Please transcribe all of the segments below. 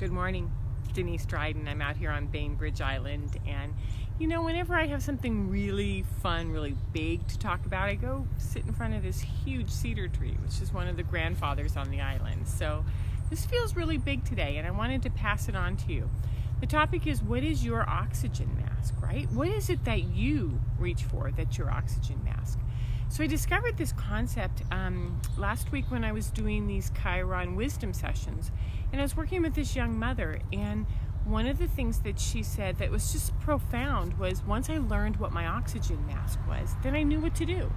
Good morning, Denise Dryden. I'm out here on Bainbridge Island, and whenever I have something really fun, really big to talk about, I go sit in front of this huge cedar tree, which is one of the grandfathers on the island. So this feels really big today, and I wanted to pass it on to you. The topic is, what is your oxygen mask, right? What is it that you reach for that's your oxygen mask? So I discovered this concept last week when I was doing these Chiron wisdom sessions, and I was working with this young mother, and one of the things that she said that was just profound was, once I learned what my oxygen mask was, then I knew what to do.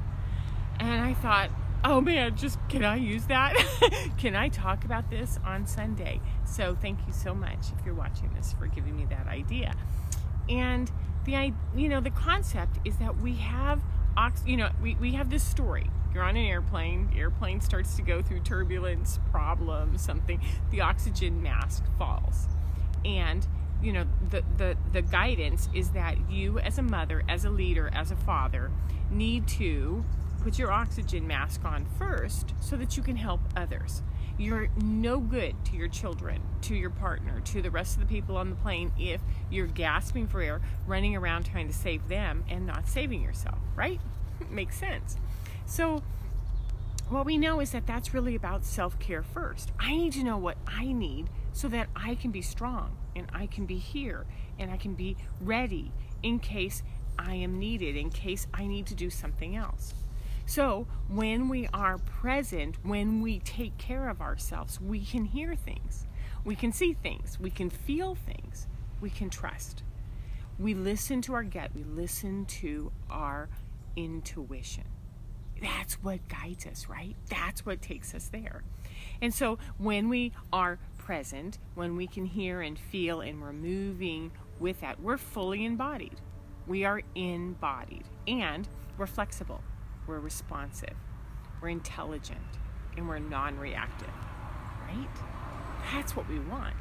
And I thought, oh man, can I use that? Can I talk about this on Sunday? So thank you so much, if you're watching this, for giving me that idea. And the concept is that we have we have this story. You're on an airplane, the airplane starts to go through turbulence, problems, something, the oxygen mask falls. And the guidance is that you, as a mother, as a leader, as a father, need to put your oxygen mask on first so that you can help others. You're no good to your children, to your partner, to the rest of the people on the plane if you're gasping for air, running around trying to save them and not saving yourself, right? Makes sense. So what we know is that that's really about self-care first. I need to know what I need so that I can be strong and I can be here and I can be ready in case I am needed, in case I need to do something else. So when we are present, when we take care of ourselves, we can hear things, we can see things, we can feel things, we can trust. We listen to our gut, we listen to our intuition. That's what guides us, right? That's what takes us there. And so when we are present, when we can hear and feel and we're moving with that, we're fully embodied. We are embodied and we're flexible. We're responsive, we're intelligent, and we're non-reactive, right? That's what we want.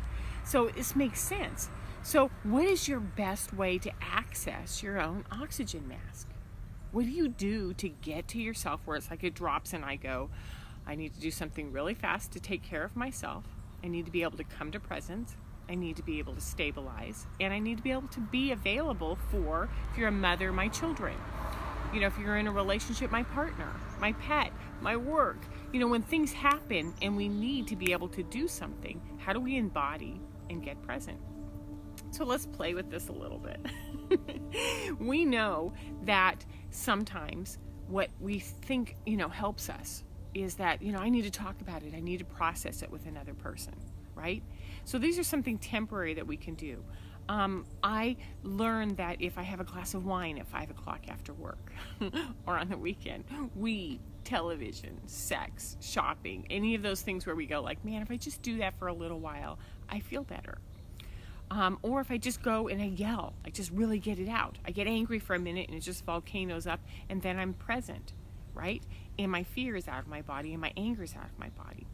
So this makes sense. So what is your best way to access your own oxygen mask? What do you do to get to yourself where it's like it drops and I go, I need to do something really fast to take care of myself. I need to be able to come to presence. I need to be able to stabilize. And I need to be able to be available for, if you're a mother, my children. If you're in a relationship, my partner, my pet, my work. When things happen and we need to be able to do something, how do we embody and get present? So let's play with this a little bit. We know that sometimes what we think, helps us is that, I need to talk about it. I need to process it with another person, right? So these are something temporary that we can do. I learned that if I have a glass of wine at 5 o'clock after work or on the weekend, weed, television, sex, shopping, any of those things where we go like, man, if I just do that for a little while, I feel better. Or if I just go and I yell, I just really get it out. I get angry for a minute and it just volcanoes up, and then I'm present, right? And my fear is out of my body and my anger is out of my body.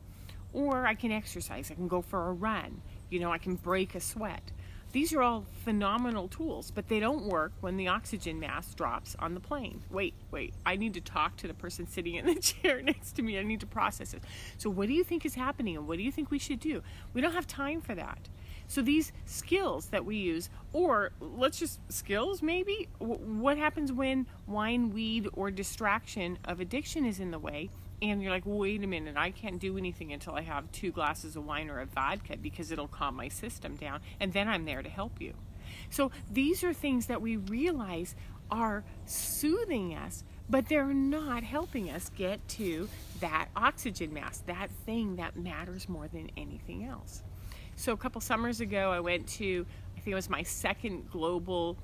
Or I can exercise. I can go for a run. I can break a sweat. These are all phenomenal tools, but they don't work when the oxygen mask drops on the plane. Wait, I need to talk to the person sitting in the chair next to me. I need to process it. So what do you think is happening, and what do you think we should do? We don't have time for that. So these skills that we use, or skills maybe? What happens when wine, weed, or distraction of addiction is in the way? And you're like, wait a minute, I can't do anything until I have 2 glasses of wine or a vodka because it'll calm my system down, and then I'm there to help you. So these are things that we realize are soothing us, but they're not helping us get to that oxygen mask, that thing that matters more than anything else. So a couple summers ago, I went to, I think it was my second global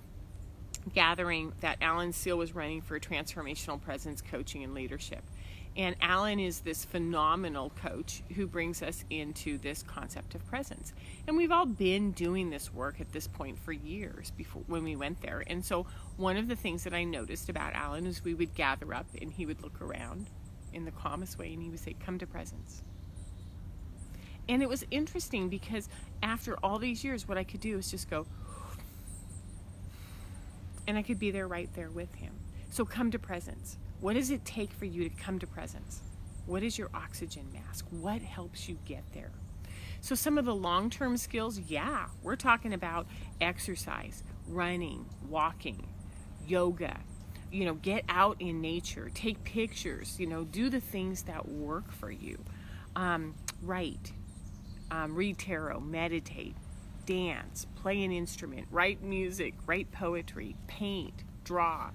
gathering that Alan Seal was running for transformational presence coaching and leadership. And Alan is this phenomenal coach who brings us into this concept of presence. And we've all been doing this work at this point for years before when we went there. And so one of the things that I noticed about Alan is we would gather up and he would look around in the calmest way and he would say, come to presence. And it was interesting because after all these years, what I could do is just go, and I could be there right there with him. So come to presence. What does it take for you to come to presence? What is your oxygen mask? What helps you get there? So some of the long-term skills, yeah, we're talking about exercise, running, walking, yoga, get out in nature, take pictures, do the things that work for you. Write, read tarot, meditate, dance, play an instrument, write music, write poetry, paint, draw,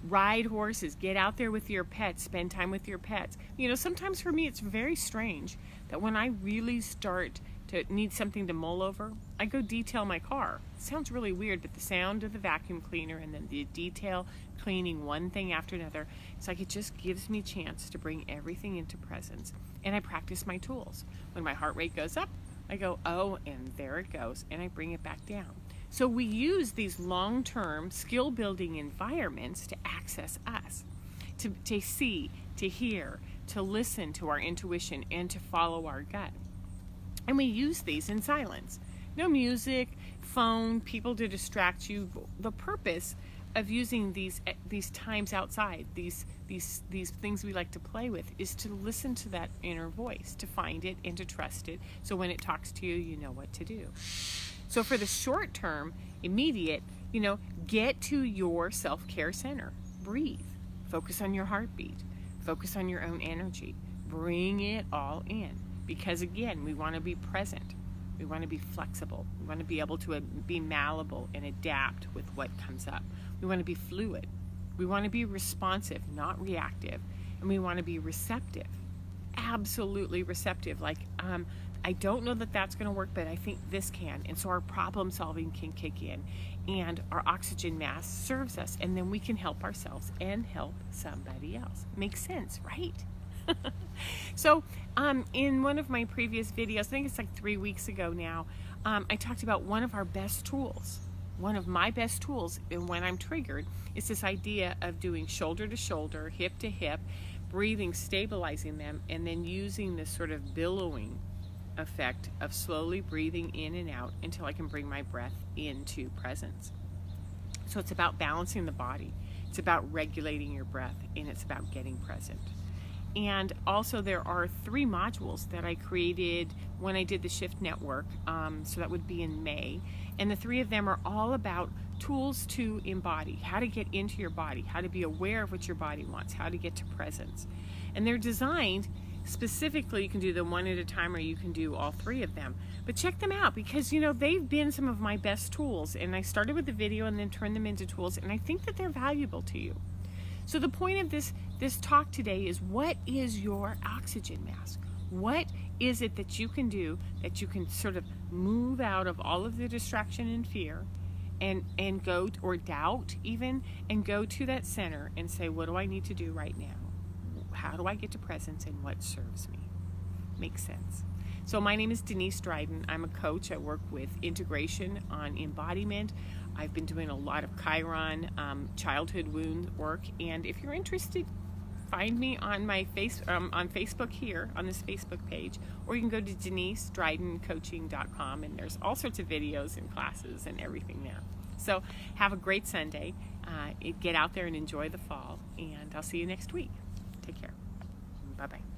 ride horses, get out there with your pets, spend time with your pets. Sometimes for me it's very strange that when I really start to need something to mull over, I go detail my car. It sounds really weird, but the sound of the vacuum cleaner and then the detail cleaning one thing after another, it's like it just gives me a chance to bring everything into presence. And I practice my tools. When my heart rate goes up, I go, oh, and there it goes, and I bring it back down. So we use these long-term skill-building environments to access us, to see, to hear, to listen to our intuition, and to follow our gut. And we use these in silence. No music, phone, people to distract you. The purpose of using these times outside, these things we like to play with, is to listen to that inner voice, to find it and to trust it. So when it talks to you, you know what to do. So for the short term, immediate, get to your self-care center. Breathe. Focus on your heartbeat. Focus on your own energy. Bring it all in. Because again, we want to be present. We want to be flexible. We want to be able to be malleable and adapt with what comes up. We want to be fluid. We want to be responsive, not reactive. And we want to be receptive. Absolutely receptive. Like, I don't know that that's going to work, but I think this can. And so our problem solving can kick in. And our oxygen mask serves us. And then we can help ourselves and help somebody else. Makes sense, right? So in one of my previous videos, I think it's like 3 weeks ago now, I talked about one of our best tools. One of my best tools when I'm triggered is this idea of doing shoulder to shoulder, hip to hip, breathing, stabilizing them, and then using this sort of billowing effect of slowly breathing in and out until I can bring my breath into presence. So it's about balancing the body. It's about regulating your breath, and it's about getting present. And also there are 3 modules that I created when I did the Shift Network, so that would be in May. And the 3 of them are all about tools to embody, how to get into your body, how to be aware of what your body wants, how to get to presence. And they're designed specifically, you can do them one at a time or you can do all 3 of them. But check them out because, they've been some of my best tools. And I started with the video and then turned them into tools, and I think that they're valuable to you. So the point of this talk today is, what is your oxygen mask? What is it that you can do that you can sort of move out of all of the distraction and fear and go, or doubt even, and go to that center and say, what do I need to do right now? How do I get to presence, and what serves me? Makes sense. So my name is Denise Dryden. I'm a coach. I work with integration on embodiment. I've been doing a lot of Chiron, childhood wound work, and if you're interested, find me on my on Facebook here, on this Facebook page, or you can go to DeniseDrydenCoaching.com, and there's all sorts of videos and classes and everything there. So have a great Sunday. Get out there and enjoy the fall, and I'll see you next week. Take care. Bye-bye.